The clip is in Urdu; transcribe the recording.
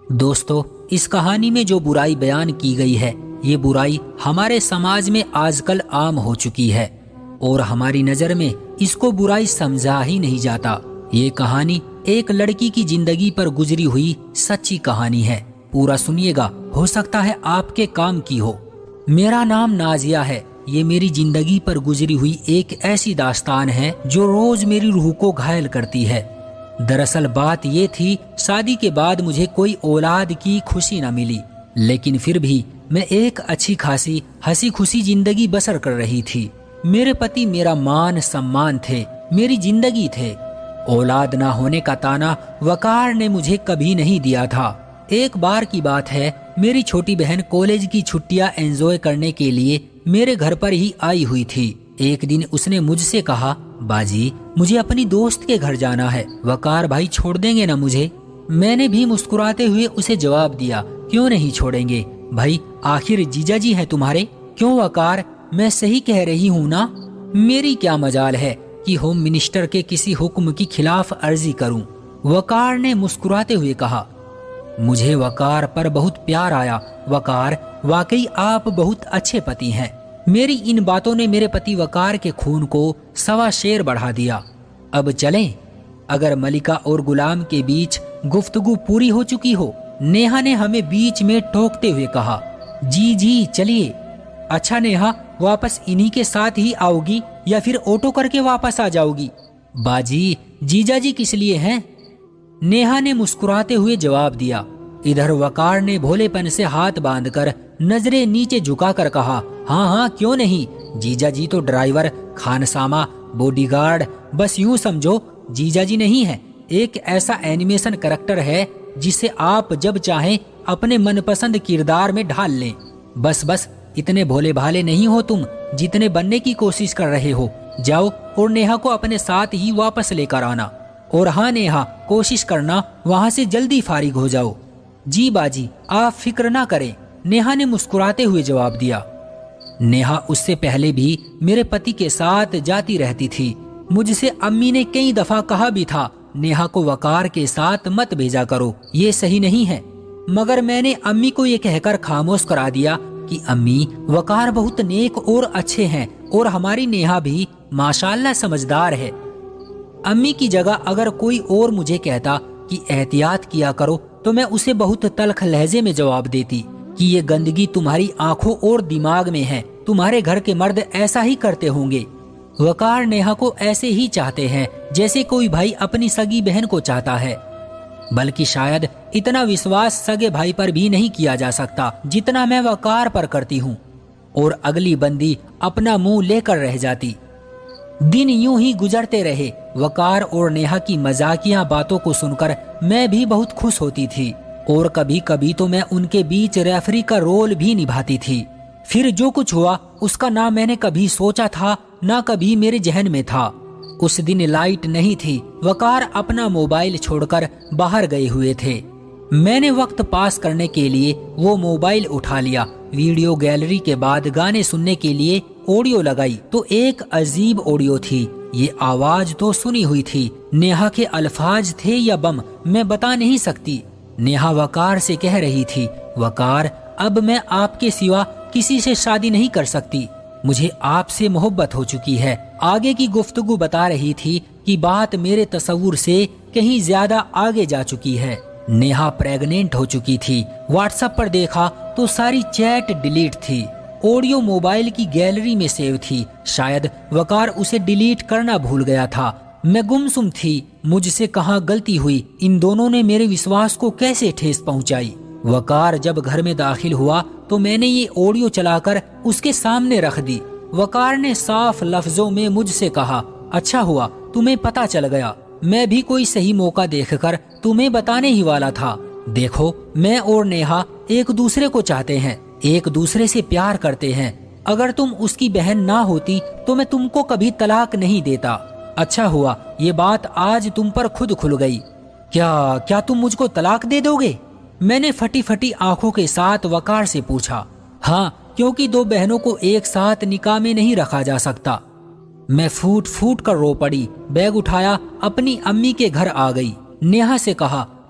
دوستو، اس کہانی میں جو برائی بیان کی گئی ہے، یہ برائی ہمارے سماج میں آج کل عام ہو چکی ہے اور ہماری نظر میں اس کو برائی سمجھا ہی نہیں جاتا۔ یہ کہانی ایک لڑکی کی زندگی پر گزری ہوئی سچی کہانی ہے۔ پورا سنیے گا، ہو سکتا ہے آپ کے کام کی ہو۔ میرا نام نازیہ ہے۔ یہ میری زندگی پر گزری ہوئی ایک ایسی داستان ہے جو روز میری روح کو گھائل کرتی ہے۔ دراصل بات یہ تھی، شادی کے بعد مجھے کوئی اولاد کی خوشی نہ ملی، لیکن پھر بھی میں ایک اچھی خاصی ہنسی خوشی زندگی بسر کر رہی تھی۔ میرے پتی میرا مان سمان تھے، میری زندگی تھے۔ اولاد نہ ہونے کا تانا وقار نے مجھے کبھی نہیں دیا تھا۔ ایک بار کی بات ہے، میری چھوٹی بہن کالج کی چھٹیاں انجوائے کرنے کے لیے میرے گھر پر ہی آئی ہوئی تھی۔ ایک دن اس نے مجھ سے کہا، باجی مجھے اپنی دوست کے گھر جانا ہے، وقار بھائی چھوڑ دیں گے نا مجھے؟ میں نے بھی مسکراتے ہوئے اسے جواب دیا، کیوں نہیں چھوڑیں گے بھائی، آخر جیجا جی ہیں تمہارے۔ کیوں وقار، میں صحیح کہہ رہی ہوں نا؟ میری کیا مجال ہے کہ ہوم منسٹر کے کسی حکم کی خلاف ورزی کروں؟ وقار نے مسکراتے ہوئے کہا۔ مجھے وقار پر بہت پیار آیا۔ وقار، واقعی آپ بہت اچھے پتی ہیں۔ میری ان باتوں نے میرے پتی وقار کے خون کو سوا شیر بڑھا دیا۔ اب چلیں؟ اگر ملکہ اور غلام کے بیچ گفتگو پوری ہو چکی ہو، نیہا نے ہمیں بیچ میں ٹوکتے ہوئے کہا۔ جی چلیے۔ اچھا نیہا، واپس انہی کے ساتھ ہی آؤ گی یا پھر آٹو کر کے واپس آ جاؤ گی؟ باجی جیجا جی کس لیے ہیں؟ نیہا نے مسکراتے ہوئے جواب دیا۔ ادھر وقار نے بھولے پن سے ہاتھ باندھ کر نظریں نیچے جھکا کر کہا، ہاں کیوں نہیں، جیجا جی تو ڈرائیور، خانسامہ، باڈی گارڈ، بس یوں سمجھو جیجا جی نہیں ہے، ایک ایسا اینیمیشن کریکٹر ہے جسے آپ جب چاہیں اپنے من پسند کردار میں ڈھال لیں۔ بس اتنے بھولے بھالے نہیں ہو تم جتنے بننے کی کوشش کر رہے ہو۔ جاؤ اور نیہا کو اپنے ساتھ ہی واپس لے کر آنا، اور ہاں نیہا، کوشش کرنا وہاں سے جلدی فارغ ہو جاؤ۔ جی باجی، آپ فکر نہ کریں، نیہا نے مسکراتے ہوئے جواب دیا۔ نیہا اس سے پہلے بھی میرے پتی کے ساتھ جاتی رہتی تھی۔ مجھ سے امی نے کئی دفعہ کہا بھی تھا، نیہا کو وقار کے ساتھ مت بھیجا کرو، یہ صحیح نہیں ہے، مگر میں نے امی کو یہ کہہ کر خاموش کرا دیا کہ امی، وقار بہت نیک اور اچھے ہیں اور ہماری نیہا بھی ماشاءاللہ سمجھدار ہے۔ امی کی جگہ اگر کوئی اور مجھے کہتا کہ احتیاط کیا کرو تو میں اسے بہت تلخ لہجے میں جواب دیتی کہ یہ گندگی تمہاری آنکھوں اور دماغ میں ہے، تمہارے گھر کے مرد ایسا ہی کرتے ہوں گے۔ وقار نیہا کو ایسے ہی چاہتے ہیں جیسے کوئی بھائی اپنی سگی بہن کو چاہتا ہے، بلکہ شاید اتنا وشواس سگے بھائی پر بھی نہیں کیا جا سکتا جتنا میں وقار پر کرتی ہوں۔ اور اگلی بندی اپنا منہ لے کر رہ جاتی۔ دن یوں ہی گزرتے رہے۔ وقار اور نیہا کی مذاقیہ باتوں کو سن کر میں بھی بہت خوش ہوتی تھی، اور کبھی کبھی تو میں ان کے بیچ ریفری کا رول بھی نبھاتی تھی۔ پھر جو کچھ ہوا اس کا نہ میں نے کبھی سوچا تھا نہ کبھی میرے ذہن میں تھا۔ اس دن لائٹ نہیں تھی، وقار اپنا موبائل چھوڑ کر باہر گئے ہوئے تھے۔ میں نے وقت پاس کرنے کے لیے وہ موبائل اٹھا لیا۔ ویڈیو گیلری کے بعد گانے سننے کے لیے آڈیو لگائی تو ایک عجیب آڈیو تھی۔ یہ آواز تو سنی ہوئی تھی، نیہا کے الفاظ تھے یا بم، میں بتا نہیں سکتی۔ نیہا وقار سے کہہ رہی تھی، وقار، اب میں آپ کے سوا کسی سے شادی نہیں کر سکتی، مجھے آپ سے محبت ہو چکی ہے۔ آگے کی گفتگو بتا رہی تھی کہ بات میرے تصور سے کہیں زیادہ آگے جا چکی ہے۔ نیہا پریگننٹ ہو چکی تھی۔ واٹس ایپ پر دیکھا تو ساری چیٹ ڈیلیٹ تھی۔ آڈیو موبائل کی گیلری میں سیو تھی، شاید وقار اسے ڈیلیٹ کرنا بھول گیا تھا۔ میں گمسم تھی، مجھ سے کہاں غلطی ہوئی، ان دونوں نے میرے وشواس کو کیسے ٹھیس پہنچائی۔ وقار جب گھر میں داخل ہوا تو میں نے یہ آڈیو چلا کر اس کے سامنے رکھ دی۔ وقار نے صاف لفظوں میں مجھ سے کہا، اچھا ہوا تمہیں پتا چل گیا، میں بھی کوئی صحیح موقع دیکھ کر تمہیں بتانے ہی والا تھا۔ دیکھو، میں اور نیہا ایک دوسرے کو چاہتے ہیں، ایک دوسرے سے پیار کرتے ہیں۔ اگر تم اس کی بہن نہ ہوتی تو میں تم کو کبھی طلاق نہیں دیتا۔ اچھا ہوا یہ بات آج تم پر خود کھل گئی۔ کیا تم مجھ کو طلاق دے دو گے؟ میں نے پھٹی پھٹی آنکھوں کے ساتھ وقار سے پوچھا۔ ہاں، کیونکہ دو بہنوں کو ایک ساتھ نکاح میں نہیں رکھا جا سکتا۔ میں پھوٹ کر رو پڑی، بیگ اٹھایا، اپنی امی کے گھر آ گئی۔ نیہا سے کہا،